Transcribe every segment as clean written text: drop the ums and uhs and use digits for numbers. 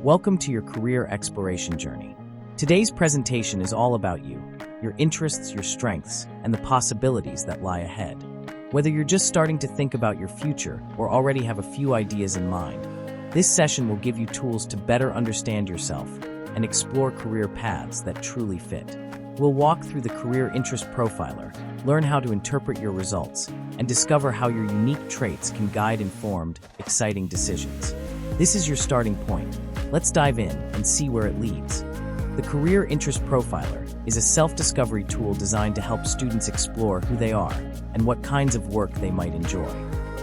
Welcome to your career exploration journey. Today's presentation is all about you, your interests, your strengths, and the possibilities that lie ahead. Whether you're just starting to think about your future or already have a few ideas in mind, this session will give you tools to better understand yourself and explore career paths that truly fit. We'll walk through the Career Interest Profiler, learn how to interpret your results, and discover how your unique traits can guide informed, exciting decisions. This is your starting point. Let's dive in and see where it leads. The Career Interest Profiler is a self-discovery tool designed to help students explore who they are and what kinds of work they might enjoy.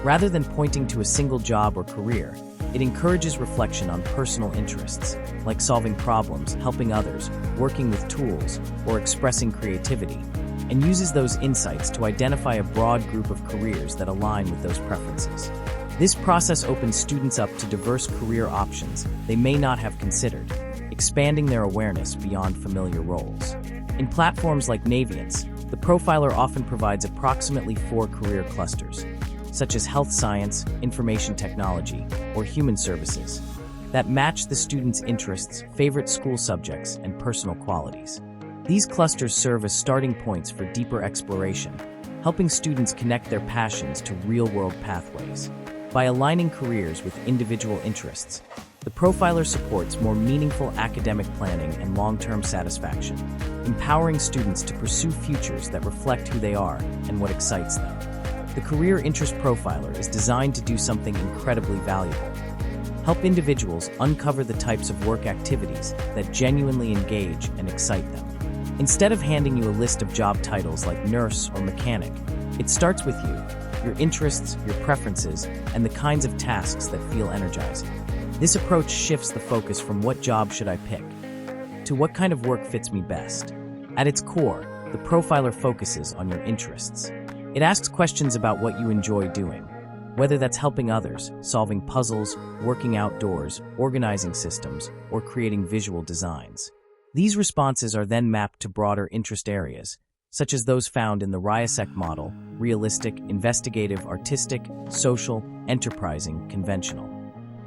Rather than pointing to a single job or career, it encourages reflection on personal interests, like solving problems, helping others, working with tools, or expressing creativity, and uses those insights to identify a broad group of careers that align with those preferences. This process opens students up to diverse career options they may not have considered, expanding their awareness beyond familiar roles. In platforms like Naviance, the profiler often provides approximately 4 career clusters, such as health science, information technology, or human services, that match the student's interests, favorite school subjects, and personal qualities. These clusters serve as starting points for deeper exploration, helping students connect their passions to real-world pathways. By aligning careers with individual interests, the profiler supports more meaningful academic planning and long-term satisfaction, empowering students to pursue futures that reflect who they are and what excites them. The Career Interest Profiler is designed to do something incredibly valuable: help individuals uncover the types of work activities that genuinely engage and excite them. Instead of handing you a list of job titles like nurse or mechanic, it starts with you, your interests, your preferences, and the kinds of tasks that feel energizing. This approach shifts the focus from what job should I pick to what kind of work fits me best. At its core, the profiler focuses on your interests. It asks questions about what you enjoy doing, whether that's helping others, solving puzzles, working outdoors, organizing systems, or creating visual designs. These responses are then mapped to broader interest areas, such as those found in the Naviance model: realistic, investigative, artistic, social, enterprising, conventional.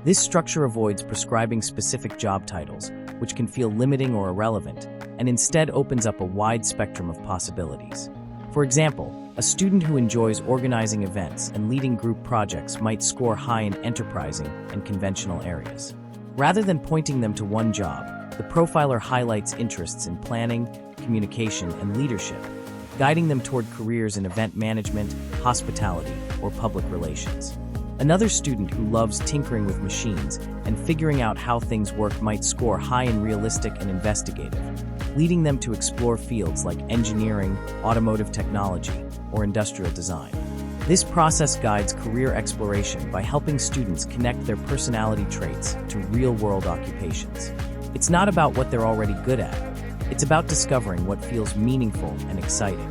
This structure avoids prescribing specific job titles, which can feel limiting or irrelevant, and instead opens up a wide spectrum of possibilities. For example, a student who enjoys organizing events and leading group projects might score high in enterprising and conventional areas. Rather than pointing them to one job, the profiler highlights interests in planning, communication, and leadership, guiding them toward careers in event management, hospitality, or public relations. Another student who loves tinkering with machines and figuring out how things work might score high in realistic and investigative, leading them to explore fields like engineering, automotive technology, or industrial design. This process guides career exploration by helping students connect their personality traits to real-world occupations. It's not about what they're already good at. It's about discovering what feels meaningful and exciting.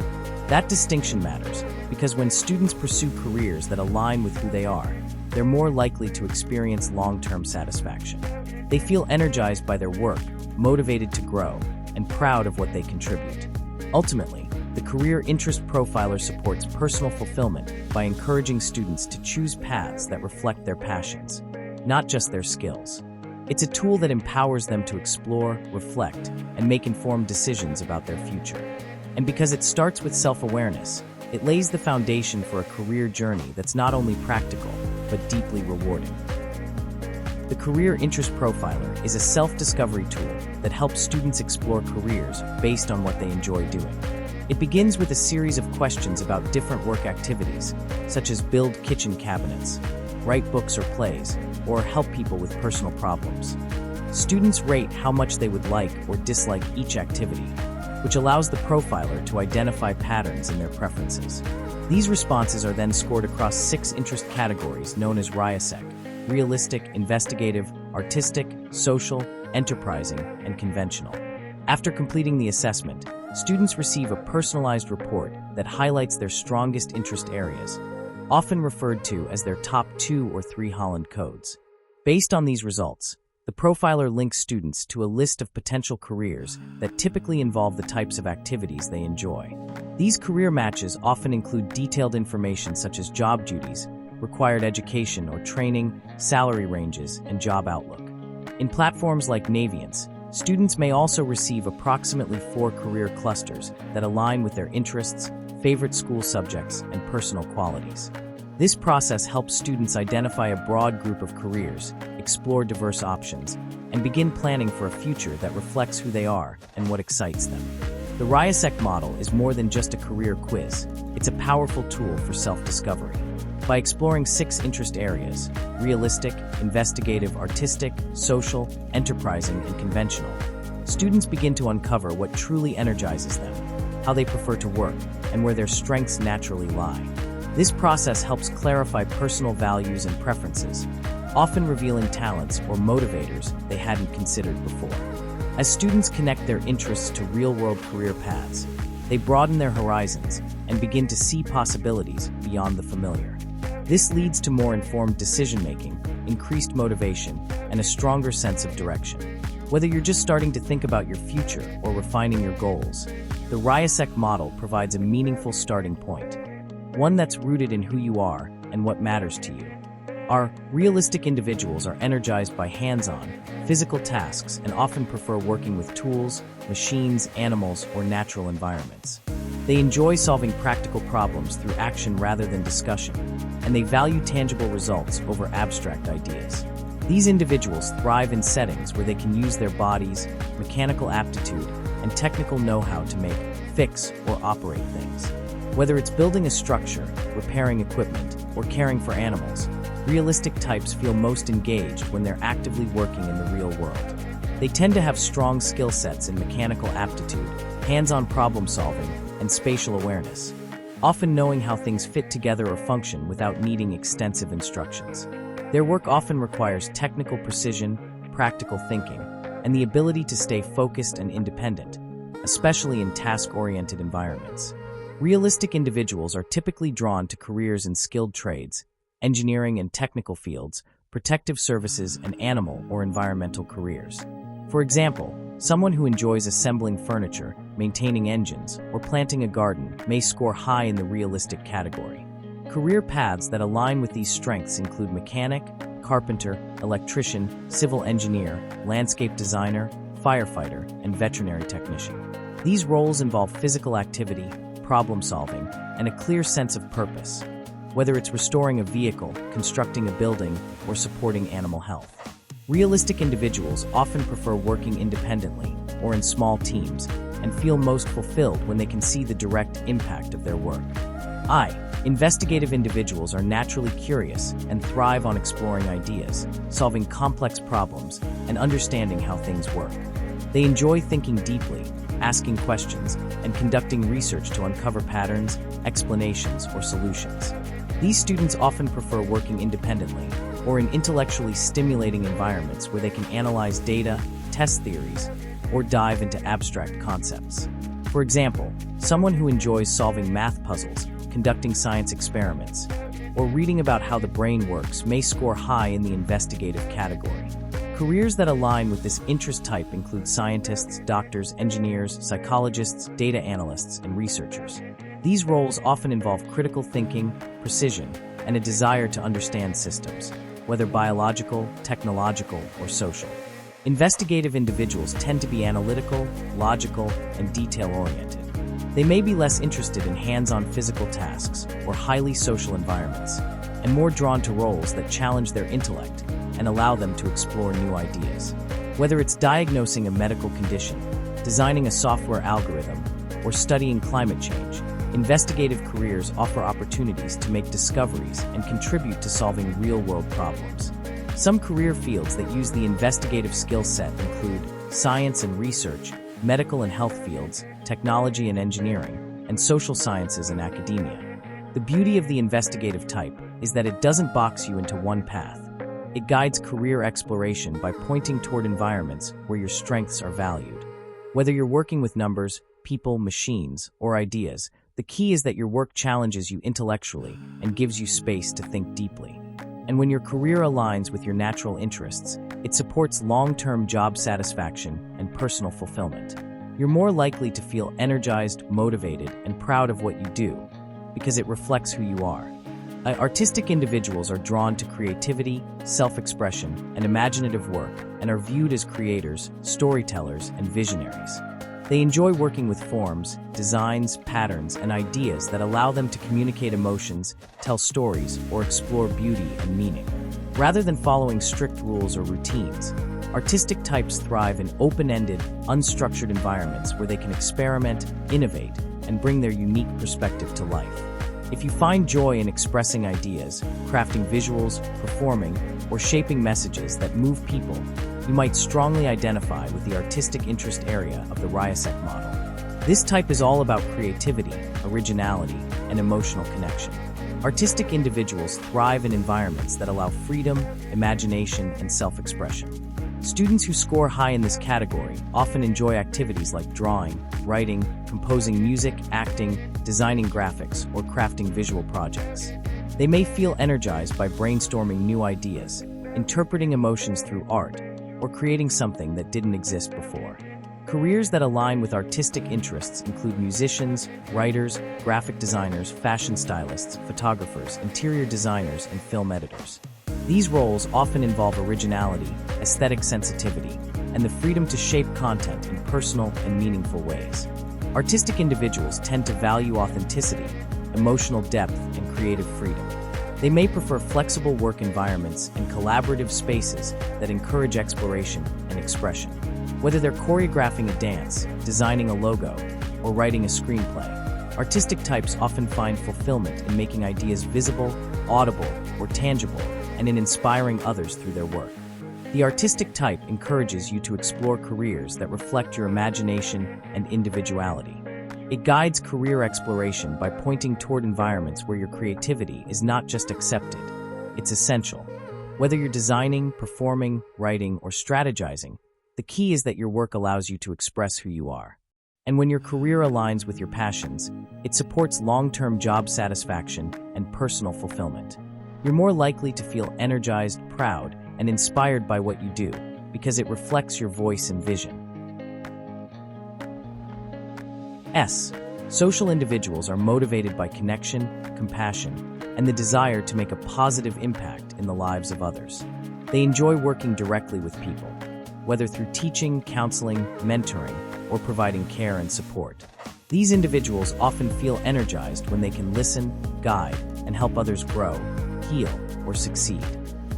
That distinction matters because when students pursue careers that align with who they are, they're more likely to experience long-term satisfaction. They feel energized by their work, motivated to grow, and proud of what they contribute. Ultimately, the Career Interest Profiler supports personal fulfillment by encouraging students to choose paths that reflect their passions, not just their skills. It's a tool that empowers them to explore, reflect, and make informed decisions about their future. And because it starts with self-awareness, it lays the foundation for a career journey that's not only practical, but deeply rewarding. The Career Interest Profiler is a self-discovery tool that helps students explore careers based on what they enjoy doing. It begins with a series of questions about different work activities, such as build kitchen cabinets, write books or plays, or help people with personal problems. Students rate how much they would like or dislike each activity, which allows the profiler to identify patterns in their preferences. These responses are then scored across 6 interest categories known as Naviance: realistic, investigative, artistic, social, enterprising, and conventional. After completing the assessment, students receive a personalized report that highlights their strongest interest areas, often referred to as their top 2 or 3 Holland codes. Based on these results, the profiler links students to a list of potential careers that typically involve the types of activities they enjoy. These career matches often include detailed information such as job duties, required education or training, salary ranges, and job outlook. In platforms like Naviance, students may also receive approximately 4 career clusters that align with their interests, favorite school subjects, and personal qualities. This process helps students identify a broad group of careers, explore diverse options, and begin planning for a future that reflects who they are and what excites them. The RIASEC model is more than just a career quiz. It's a powerful tool for self-discovery. By exploring 6 interest areas: realistic, investigative, artistic, social, enterprising, and conventional, students begin to uncover what truly energizes them, how they prefer to work, and where their strengths naturally lie. This process helps clarify personal values and preferences, often revealing talents or motivators they hadn't considered before. As students connect their interests to real-world career paths, they broaden their horizons and begin to see possibilities beyond the familiar. This leads to more informed decision-making, increased motivation, and a stronger sense of direction. Whether you're just starting to think about your future or refining your goals, the RIASEC model provides a meaningful starting point, one that's rooted in who you are and what matters to you. Our realistic individuals are energized by hands-on, physical tasks and often prefer working with tools, machines, animals, or natural environments. They enjoy solving practical problems through action rather than discussion, and they value tangible results over abstract ideas. These individuals thrive in settings where they can use their bodies, mechanical aptitude, and technical know-how to make, fix, or operate things. Whether it's building a structure, repairing equipment, or caring for animals, realistic types feel most engaged when they're actively working in the real world. They tend to have strong skill sets in mechanical aptitude, hands-on problem solving, and spatial awareness, often knowing how things fit together or function without needing extensive instructions. Their work often requires technical precision, practical thinking, and the ability to stay focused and independent, especially in task-oriented environments. Realistic individuals are typically drawn to careers in skilled trades, engineering and technical fields, protective services, and animal or environmental careers. For example, someone who enjoys assembling furniture, maintaining engines, or planting a garden may score high in the realistic category. Career paths that align with these strengths include mechanic, carpenter, electrician, civil engineer, landscape designer, firefighter, and veterinary technician. These roles involve physical activity, problem solving, and a clear sense of purpose, whether it's restoring a vehicle, constructing a building, or supporting animal health. Realistic individuals often prefer working independently or in small teams and feel most fulfilled when they can see the direct impact of their work. Investigative individuals are naturally curious and thrive on exploring ideas, solving complex problems, and understanding how things work. They enjoy thinking deeply, asking questions, and conducting research to uncover patterns, explanations, or solutions. These students often prefer working independently or in intellectually stimulating environments where they can analyze data, test theories, or dive into abstract concepts. For example, someone who enjoys solving math puzzles, conducting science experiments, or reading about how the brain works may score high in the investigative category. Careers that align with this interest type include scientists, doctors, engineers, psychologists, data analysts, and researchers. These roles often involve critical thinking, precision, and a desire to understand systems, whether biological, technological, or social. Investigative individuals tend to be analytical, logical, and detail-oriented. They may be less interested in hands-on physical tasks or highly social environments, and more drawn to roles that challenge their intellect and allow them to explore new ideas. Whether it's diagnosing a medical condition, designing a software algorithm, or studying climate change, investigative careers offer opportunities to make discoveries and contribute to solving real-world problems. Some career fields that use the investigative skill set include science and research, medical and health fields, technology and engineering, and social sciences and academia. The beauty of the investigative type is that it doesn't box you into one path. It guides career exploration by pointing toward environments where your strengths are valued. Whether you're working with numbers, people, machines, or ideas, the key is that your work challenges you intellectually and gives you space to think deeply. And when your career aligns with your natural interests, it supports long-term job satisfaction and personal fulfillment. You're more likely to feel energized, motivated, and proud of what you do because it reflects who you are. Artistic individuals are drawn to creativity, self-expression, and imaginative work, and are viewed as creators, storytellers, and visionaries. They enjoy working with forms, designs, patterns, and ideas that allow them to communicate emotions, tell stories, or explore beauty and meaning. Rather than following strict rules or routines, artistic types thrive in open-ended, unstructured environments where they can experiment, innovate, and bring their unique perspective to life. If you find joy in expressing ideas, crafting visuals, performing, or shaping messages that move people, you might strongly identify with the artistic interest area of the Ryasek model. This type is all about creativity, originality, and emotional connection. Artistic individuals thrive in environments that allow freedom, imagination, and self-expression. Students who score high in this category often enjoy activities like drawing, writing, composing music, acting, designing graphics, or crafting visual projects. They may feel energized by brainstorming new ideas, interpreting emotions through art, or creating something that didn't exist before. Careers that align with artistic interests include musicians, writers, graphic designers, fashion stylists, photographers, interior designers, and film editors. These roles often involve originality, aesthetic sensitivity, and the freedom to shape content in personal and meaningful ways. Artistic individuals tend to value authenticity, emotional depth, and creative freedom. They may prefer flexible work environments and collaborative spaces that encourage exploration and expression. Whether they're choreographing a dance, designing a logo, or writing a screenplay, artistic types often find fulfillment in making ideas visible, audible, or tangible, and in inspiring others through their work. The artistic type encourages you to explore careers that reflect your imagination and individuality. It guides career exploration by pointing toward environments where your creativity is not just accepted, it's essential. Whether you're designing, performing, writing, or strategizing, the key is that your work allows you to express who you are. And when your career aligns with your passions, it supports long-term job satisfaction and personal fulfillment. You're more likely to feel energized, proud, and inspired by what you do because it reflects your voice and vision. Social individuals are motivated by connection, compassion, and the desire to make a positive impact in the lives of others. They enjoy working directly with people, whether through teaching, counseling, mentoring, or providing care and support. These individuals often feel energized when they can listen, guide, and help others grow, heal, or succeed.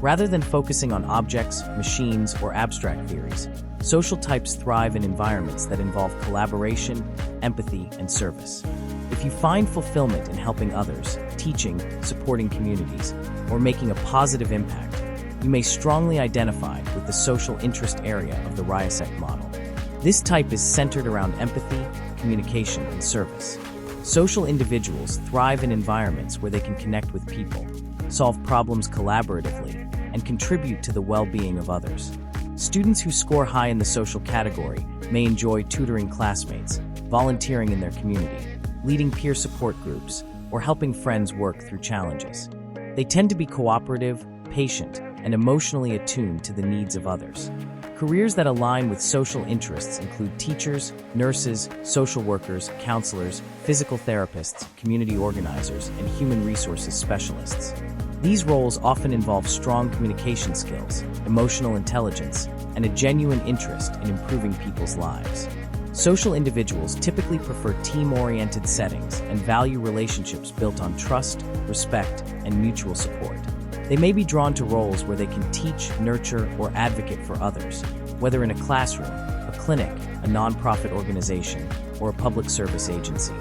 Rather than focusing on objects, machines, or abstract theories, social types thrive in environments that involve collaboration, empathy, and service. If you find fulfillment in helping others, teaching, supporting communities, or making a positive impact, you may strongly identify with the social interest area of the Ryasek model. This type is centered around empathy, communication, and service. Social individuals thrive in environments where they can connect with people, solve problems collaboratively, and contribute to the well-being of others. Students who score high in the social category may enjoy tutoring classmates, volunteering in their community, leading peer support groups, or helping friends work through challenges. They tend to be cooperative, patient, and emotionally attuned to the needs of others. Careers that align with social interests include teachers, nurses, social workers, counselors, physical therapists, community organizers, and human resources specialists. These roles often involve strong communication skills, emotional intelligence, and a genuine interest in improving people's lives. Social individuals typically prefer team-oriented settings and value relationships built on trust, respect, and mutual support. They may be drawn to roles where they can teach, nurture, or advocate for others, whether in a classroom, a clinic, a nonprofit organization, or a public service agency.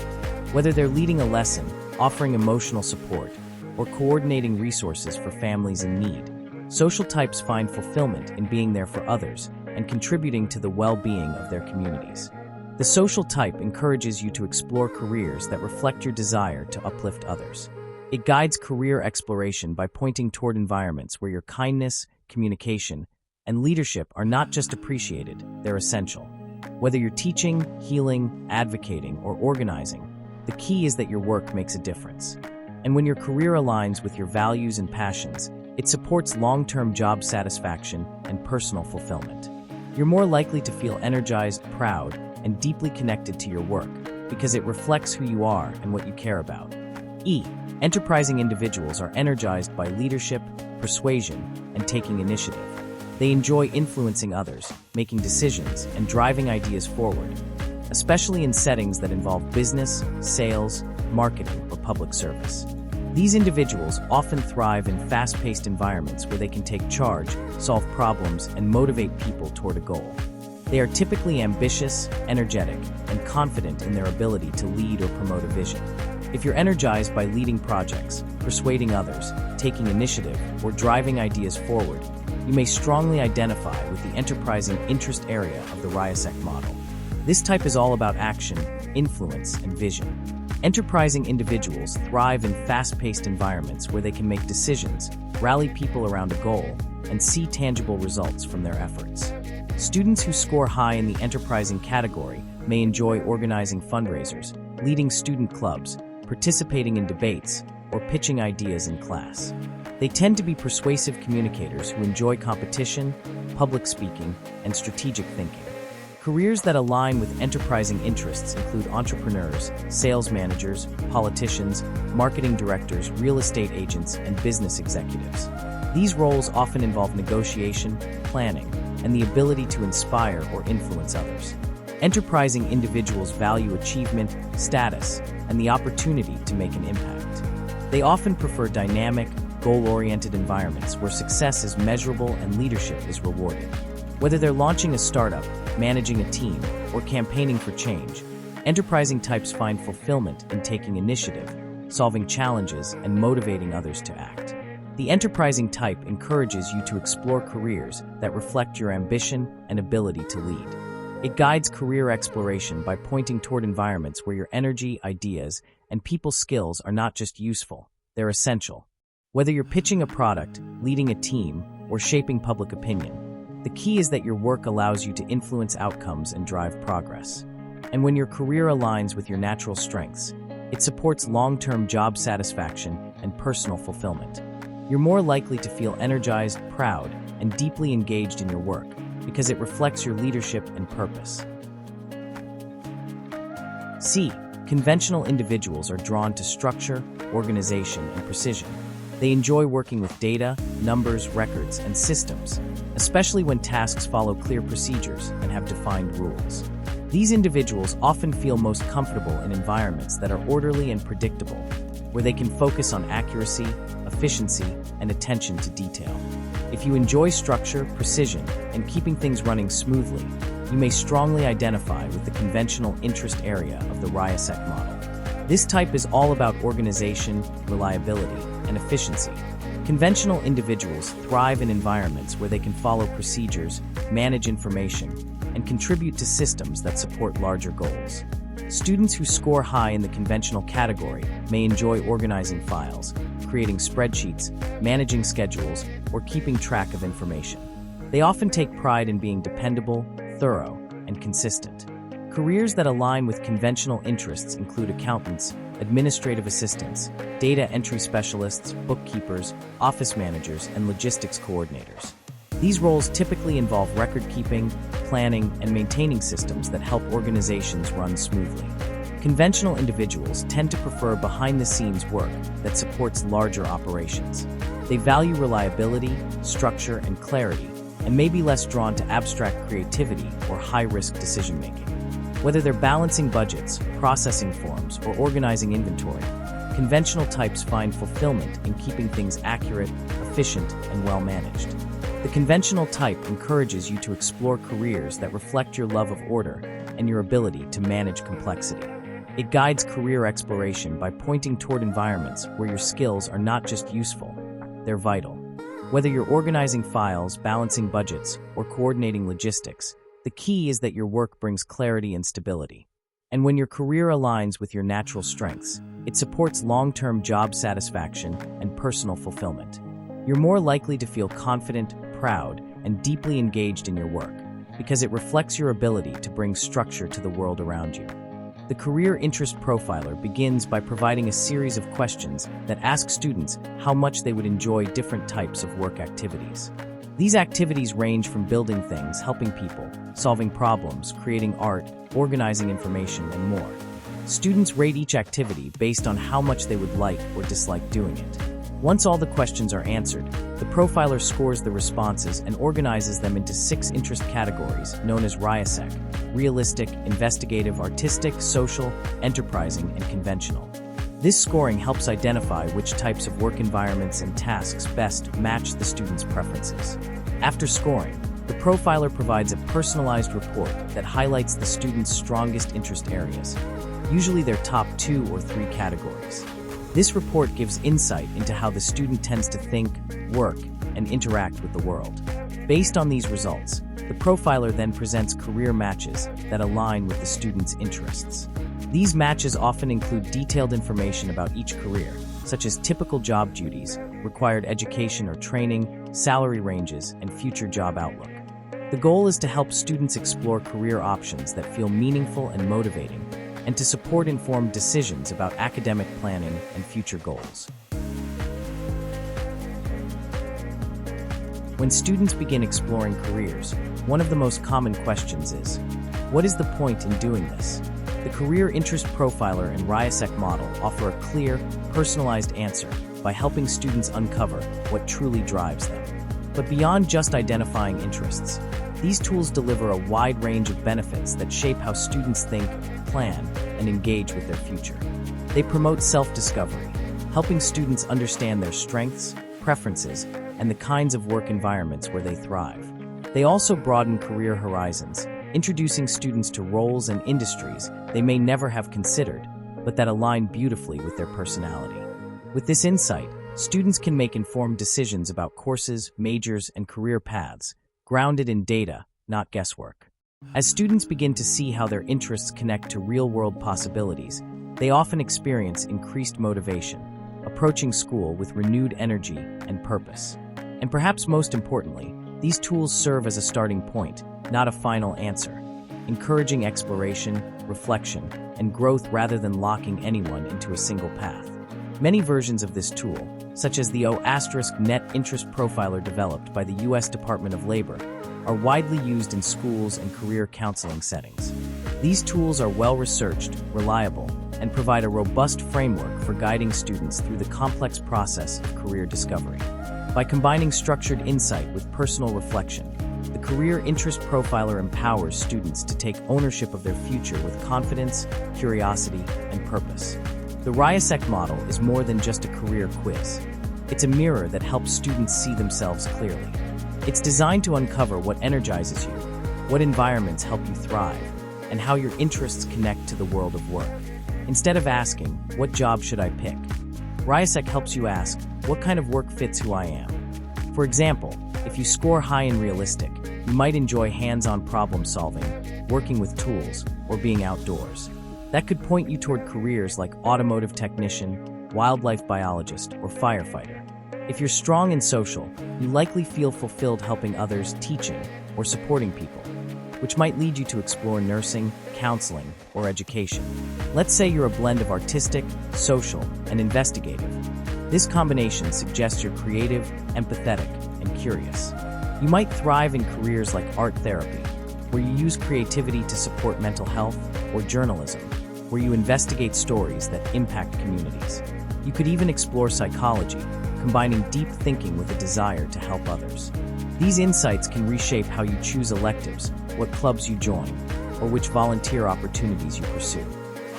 Whether they're leading a lesson, offering emotional support, or coordinating resources for families in need, social types find fulfillment in being there for others and contributing to the well-being of their communities. The social type encourages you to explore careers that reflect your desire to uplift others. It guides career exploration by pointing toward environments where your kindness, communication, and leadership are not just appreciated, they're essential. Whether you're teaching, healing, advocating, or organizing, the key is that your work makes a difference. And when your career aligns with your values and passions, it supports long-term job satisfaction and personal fulfillment. You're more likely to feel energized, proud, and deeply connected to your work because it reflects who you are and what you care about. Enterprising individuals are energized by leadership, persuasion, and taking initiative. They enjoy influencing others, making decisions, and driving ideas forward, especially in settings that involve business, sales, marketing, or public service. These individuals often thrive in fast-paced environments where they can take charge, solve problems, and motivate people toward a goal. They are typically ambitious, energetic, and confident in their ability to lead or promote a vision. If you're energized by leading projects, persuading others, taking initiative, or driving ideas forward, you may strongly identify with the enterprising interest area of the Naviance model. This type is all about action, influence, and vision. Enterprising individuals thrive in fast-paced environments where they can make decisions, rally people around a goal, and see tangible results from their efforts. Students who score high in the enterprising category may enjoy organizing fundraisers, leading student clubs, participating in debates, or pitching ideas in class. They tend to be persuasive communicators who enjoy competition, public speaking, and strategic thinking. Careers that align with enterprising interests include entrepreneurs, sales managers, politicians, marketing directors, real estate agents, and business executives. These roles often involve negotiation, planning, and the ability to inspire or influence others. Enterprising individuals value achievement, status, and the opportunity to make an impact. They often prefer dynamic, goal-oriented environments where success is measurable and leadership is rewarded. Whether they're launching a startup, managing a team, or campaigning for change, enterprising types find fulfillment in taking initiative, solving challenges, and motivating others to act. The enterprising type encourages you to explore careers that reflect your ambition and ability to lead. It guides career exploration by pointing toward environments where your energy, ideas, and people skills are not just useful, they're essential. Whether you're pitching a product, leading a team, or shaping public opinion, the key is that your work allows you to influence outcomes and drive progress. And when your career aligns with your natural strengths, it supports long-term job satisfaction and personal fulfillment. You're more likely to feel energized, proud, and deeply engaged in your work because it reflects your leadership and purpose. C. Conventional individuals are drawn to structure, organization, and precision. They enjoy working with data, numbers, records, and systems, especially when tasks follow clear procedures and have defined rules. These individuals often feel most comfortable in environments that are orderly and predictable, where they can focus on accuracy, efficiency, and attention to detail. If you enjoy structure, precision, and keeping things running smoothly, you may strongly identify with the conventional interest area of the Naviance model. This type is all about organization, reliability, and efficiency. Conventional individuals thrive in environments where they can follow procedures, manage information, and contribute to systems that support larger goals. Students who score high in the conventional category may enjoy organizing files, creating spreadsheets, managing schedules, or keeping track of information. They often take pride in being dependable, thorough, and consistent. Careers that align with conventional interests include accountants, administrative assistants, data entry specialists, bookkeepers, office managers, and logistics coordinators. These roles typically involve record-keeping, planning, and maintaining systems that help organizations run smoothly. Conventional individuals tend to prefer behind-the-scenes work that supports larger operations. They value reliability, structure, and clarity, and may be less drawn to abstract creativity or high-risk decision-making. Whether they're balancing budgets, processing forms, or organizing inventory, conventional types find fulfillment in keeping things accurate, efficient, and well-managed. The conventional type encourages you to explore careers that reflect your love of order and your ability to manage complexity. It guides career exploration by pointing toward environments where your skills are not just useful, they're vital. Whether you're organizing files, balancing budgets, or coordinating logistics, the key is that your work brings clarity and stability. And when your career aligns with your natural strengths, it supports long-term job satisfaction and personal fulfillment. You're more likely to feel confident, proud, and deeply engaged in your work because it reflects your ability to bring structure to the world around you. The Career Interest Profiler begins by providing a series of questions that ask students how much they would enjoy different types of work activities. These activities range from building things, helping people, solving problems, creating art, organizing information, and more. Students rate each activity based on how much they would like or dislike doing it. Once all the questions are answered, The profiler scores the responses and organizes them into 6 interest categories known as RIASEC: realistic, investigative, artistic, social, enterprising, and conventional. This scoring helps identify which types of work environments and tasks best match the student's preferences. After scoring, the profiler provides a personalized report that highlights the student's strongest interest areas, usually their top 2 or 3 categories. This report gives insight into how the student tends to think, work, and interact with the world. Based on these results, the profiler then presents career matches that align with the student's interests. These matches often include detailed information about each career, such as typical job duties, required education or training, salary ranges, and future job outlook. The goal is to help students explore career options that feel meaningful and motivating, and to support informed decisions about academic planning and future goals. When students begin exploring careers, one of the most common questions is, what is the point in doing this? The Career Interest Profiler and RIASEC model offer a clear, personalized answer by helping students uncover what truly drives them. But beyond just identifying interests, these tools deliver a wide range of benefits that shape how students think, plan, and engage with their future. They promote self-discovery, helping students understand their strengths, preferences, and the kinds of work environments where they thrive. They also broaden career horizons, introducing students to roles and industries they may never have considered, but that align beautifully with their personality. With this insight, students can make informed decisions about courses, majors, and career paths, grounded in data, not guesswork. As students begin to see how their interests connect to real-world possibilities, they often experience increased motivation, approaching school with renewed energy and purpose. And perhaps most importantly, these tools serve as a starting point, not a final answer, encouraging exploration, reflection, and growth rather than locking anyone into a single path. Many versions of this tool, such as the O*Net Interest Profiler developed by the U.S. Department of Labor, are widely used in schools and career counseling settings. These tools are well-researched, reliable, and provide a robust framework for guiding students through the complex process of career discovery. By combining structured insight with personal reflection, the Career Interest Profiler empowers students to take ownership of their future with confidence, curiosity, and purpose. The RIASEC model is more than just a career quiz. It's a mirror that helps students see themselves clearly. It's designed to uncover what energizes you, what environments help you thrive, and how your interests connect to the world of work. Instead of asking, what job should I pick? RIASEC helps you ask, what kind of work fits who I am? For example, if you score high in realistic, you might enjoy hands-on problem solving, working with tools, or being outdoors. That could point you toward careers like automotive technician, wildlife biologist, or firefighter. If you're strong in social, you likely feel fulfilled helping others, teaching, or supporting people, which might lead you to explore nursing, counseling, or education. Let's say you're a blend of artistic, social, and investigative. This combination suggests you're creative, empathetic, and curious. You might thrive in careers like art therapy, where you use creativity to support mental health, or journalism, where you investigate stories that impact communities. You could even explore psychology, combining deep thinking with a desire to help others. These insights can reshape how you choose electives, what clubs you join, or which volunteer opportunities you pursue.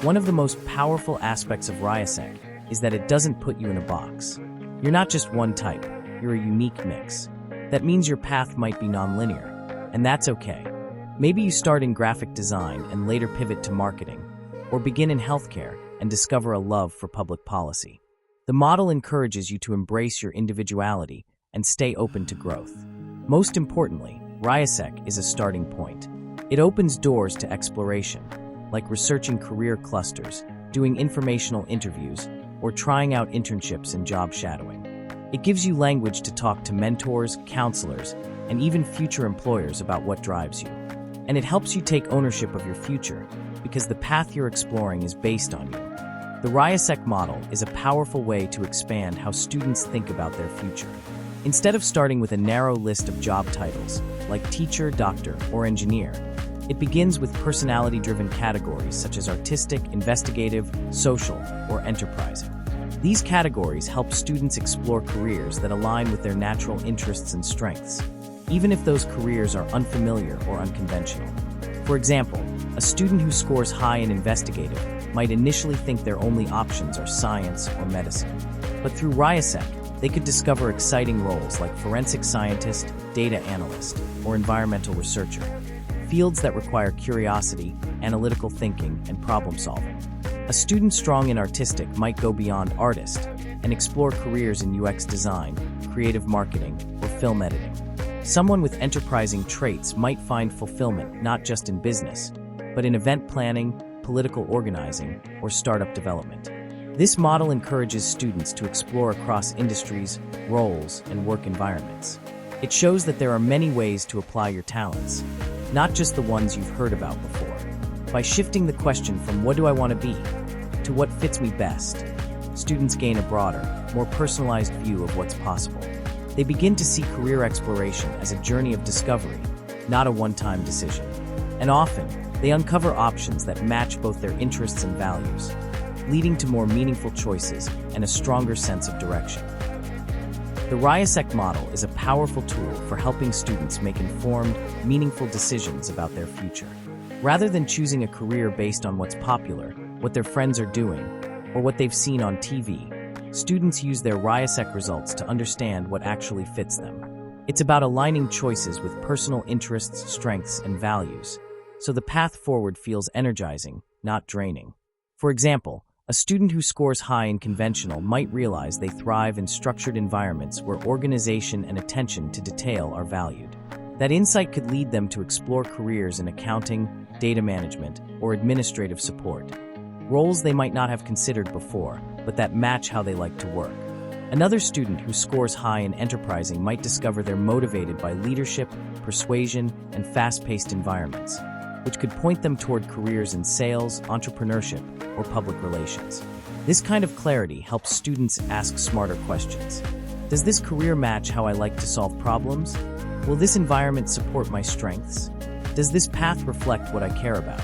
One of the most powerful aspects of RIASEC is that it doesn't put you in a box. You're not just one type, you're a unique mix. That means your path might be nonlinear, and that's okay. Maybe you start in graphic design and later pivot to marketing, or begin in healthcare and discover a love for public policy. The model encourages you to embrace your individuality and stay open to growth. Most importantly, RIASEC is a starting point. It opens doors to exploration, like researching career clusters, doing informational interviews, or trying out internships and job shadowing. It gives you language to talk to mentors, counselors, and even future employers about what drives you. And it helps you take ownership of your future, because the path you're exploring is based on you. The RIASEC model is a powerful way to expand how students think about their future. Instead of starting with a narrow list of job titles, like teacher, doctor, or engineer, it begins with personality-driven categories such as artistic, investigative, social, or enterprising. These categories help students explore careers that align with their natural interests and strengths, even if those careers are unfamiliar or unconventional. For example, a student who scores high in investigative might initially think their only options are science or medicine. But through Ryasec, they could discover exciting roles like forensic scientist, data analyst, or environmental researcher, fields that require curiosity, analytical thinking, and problem solving. A student strong in artistic might go beyond artist and explore careers in UX design, creative marketing, or film editing. Someone with enterprising traits might find fulfillment not just in business, but in event planning, political organizing, or startup development. This model encourages students to explore across industries, roles, and work environments. It shows that there are many ways to apply your talents, not just the ones you've heard about before. By shifting the question from "what do I want to be?" to "what fits me best," students gain a broader, more personalized view of what's possible. They begin to see career exploration as a journey of discovery, not a one-time decision. And often, they uncover options that match both their interests and values, leading to more meaningful choices and a stronger sense of direction. The Ryasec model is a powerful tool for helping students make informed, meaningful decisions about their future. Rather than choosing a career based on what's popular, what their friends are doing, or what they've seen on TV, students use their Ryasec results to understand what actually fits them. It's about aligning choices with personal interests, strengths, and values, so the path forward feels energizing, not draining. For example, a student who scores high in conventional might realize they thrive in structured environments where organization and attention to detail are valued. That insight could lead them to explore careers in accounting, data management, or administrative support, roles they might not have considered before, but that match how they like to work. Another student who scores high in enterprising might discover they're motivated by leadership, persuasion, and fast-paced environments, which could point them toward careers in sales, entrepreneurship, or public relations. This kind of clarity helps students ask smarter questions. Does this career match how I like to solve problems? Will this environment support my strengths? Does this path reflect what I care about?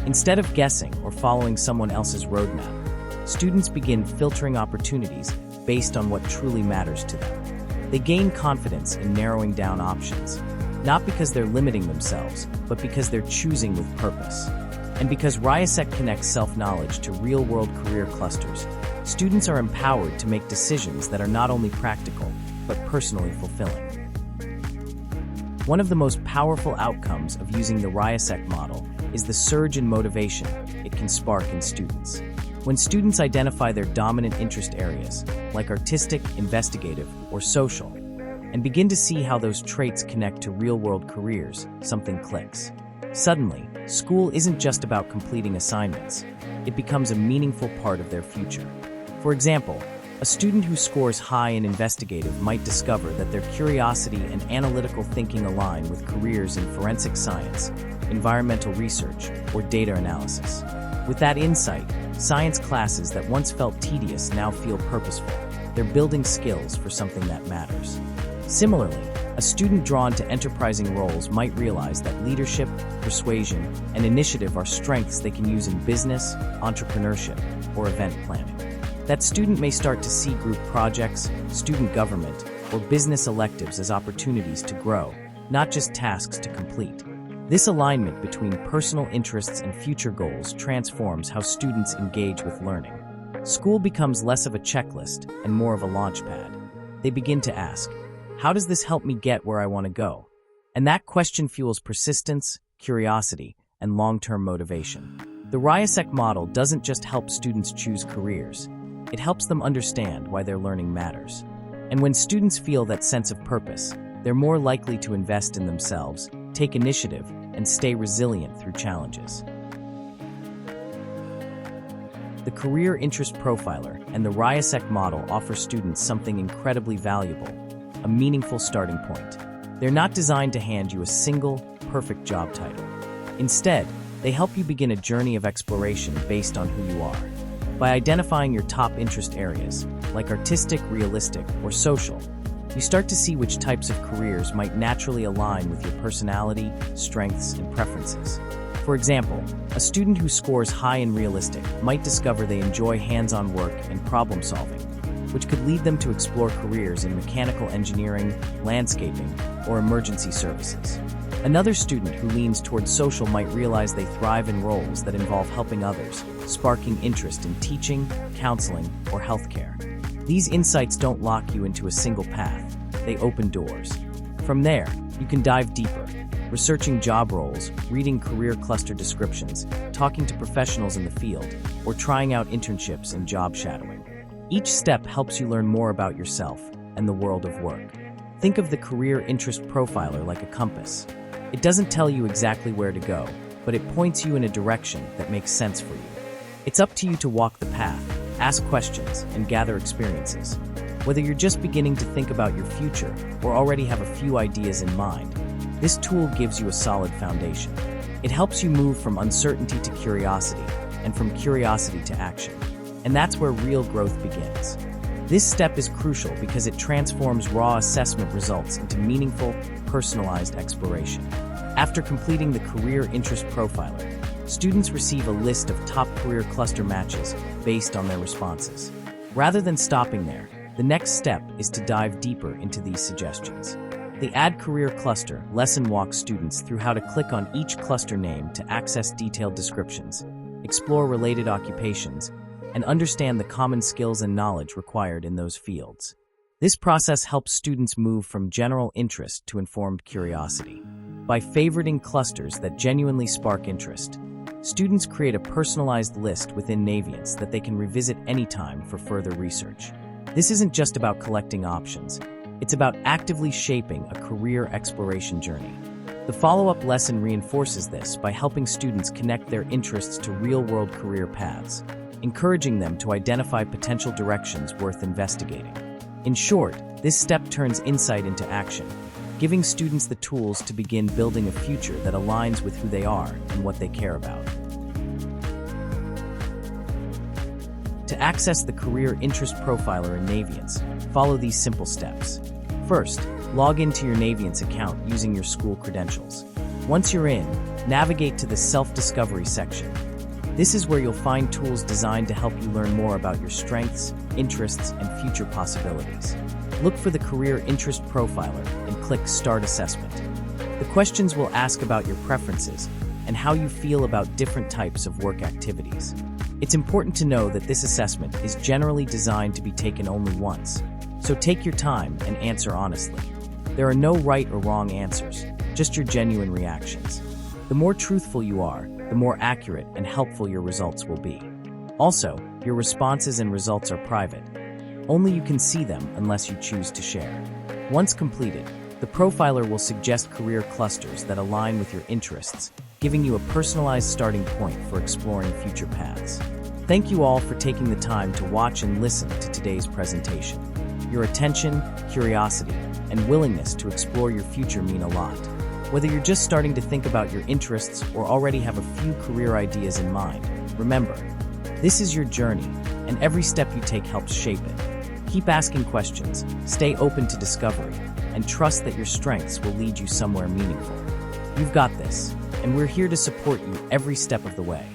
Instead of guessing or following someone else's roadmap, students begin filtering opportunities based on what truly matters to them. They gain confidence in narrowing down options, not because they're limiting themselves, but because they're choosing with purpose. And because Ryasec connects self-knowledge to real-world career clusters, students are empowered to make decisions that are not only practical, but personally fulfilling. One of the most powerful outcomes of using the Ryasec model is the surge in motivation it can spark in students. When students identify their dominant interest areas, like artistic, investigative, or social, and begin to see how those traits connect to real-world careers, something clicks. Suddenly, school isn't just about completing assignments. It becomes a meaningful part of their future. For example, a student who scores high in investigative might discover that their curiosity and analytical thinking align with careers in forensic science, environmental research, or data analysis. With that insight, science classes that once felt tedious now feel purposeful. They're building skills for something that matters. Similarly, a student drawn to enterprising roles might realize that leadership, persuasion, and initiative are strengths they can use in business, entrepreneurship, or event planning. That student may start to see group projects, student government, or business electives as opportunities to grow, not just tasks to complete. This alignment between personal interests and future goals transforms how students engage with learning. School becomes less of a checklist and more of a launchpad. They begin to ask, how does this help me get where I want to go? And that question fuels persistence, curiosity, and long-term motivation. The Ryasec model doesn't just help students choose careers. It helps them understand why their learning matters. And when students feel that sense of purpose, they're more likely to invest in themselves, take initiative, and stay resilient through challenges. The Career Interest Profiler and the Ryasec model offer students something incredibly valuable, a meaningful starting point. They're not designed to hand you a single, perfect job title. Instead, they help you begin a journey of exploration based on who you are. By identifying your top interest areas, like artistic, realistic, or social, you start to see which types of careers might naturally align with your personality, strengths, and preferences. For example, a student who scores high in realistic might discover they enjoy hands-on work and problem solving, which could lead them to explore careers in mechanical engineering, landscaping, or emergency services. Another student who leans towards social might realize they thrive in roles that involve helping others, sparking interest in teaching, counseling, or healthcare. These insights don't lock you into a single path, they open doors. From there, you can dive deeper, researching job roles, reading career cluster descriptions, talking to professionals in the field, or trying out internships and job shadowing. Each step helps you learn more about yourself and the world of work. Think of the career interest profiler like a compass. It doesn't tell you exactly where to go, but it points you in a direction that makes sense for you. It's up to you to walk the path, ask questions, and gather experiences. Whether you're just beginning to think about your future or already have a few ideas in mind, this tool gives you a solid foundation. It helps you move from uncertainty to curiosity, and from curiosity to action. And that's where real growth begins. This step is crucial because it transforms raw assessment results into meaningful, personalized exploration. After completing the Career Interest Profiler, students receive a list of top career cluster matches based on their responses. Rather than stopping there, the next step is to dive deeper into these suggestions. The Add Career Cluster lesson walks students through how to click on each cluster name to access detailed descriptions, explore related occupations, and understand the common skills and knowledge required in those fields. This process helps students move from general interest to informed curiosity. By favoriting clusters that genuinely spark interest, students create a personalized list within Naviance that they can revisit anytime for further research. This isn't just about collecting options, it's about actively shaping a career exploration journey. The follow-up lesson reinforces this by helping students connect their interests to real-world career paths, encouraging them to identify potential directions worth investigating. In short, this step turns insight into action, giving students the tools to begin building a future that aligns with who they are and what they care about. To access the Career Interest Profiler in Naviance, follow these simple steps. First, log into your Naviance account using your school credentials. Once you're in, navigate to the Self-Discovery section. This is where you'll find tools designed to help you learn more about your strengths, interests, and future possibilities. Look for the Career Interest Profiler and click Start Assessment. The questions will ask about your preferences and how you feel about different types of work activities. It's important to know that this assessment is generally designed to be taken only once, so take your time and answer honestly. There are no right or wrong answers, just your genuine reactions. The more truthful you are, the more accurate and helpful your results will be. Also, your responses and results are private. Only you can see them unless you choose to share. Once completed, the profiler will suggest career clusters that align with your interests, giving you a personalized starting point for exploring future paths. Thank you all for taking the time to watch and listen to today's presentation. Your attention, curiosity, and willingness to explore your future mean a lot. Whether you're just starting to think about your interests or already have a few career ideas in mind, remember, this is your journey, and every step you take helps shape it. Keep asking questions, stay open to discovery, and trust that your strengths will lead you somewhere meaningful. You've got this, and we're here to support you every step of the way.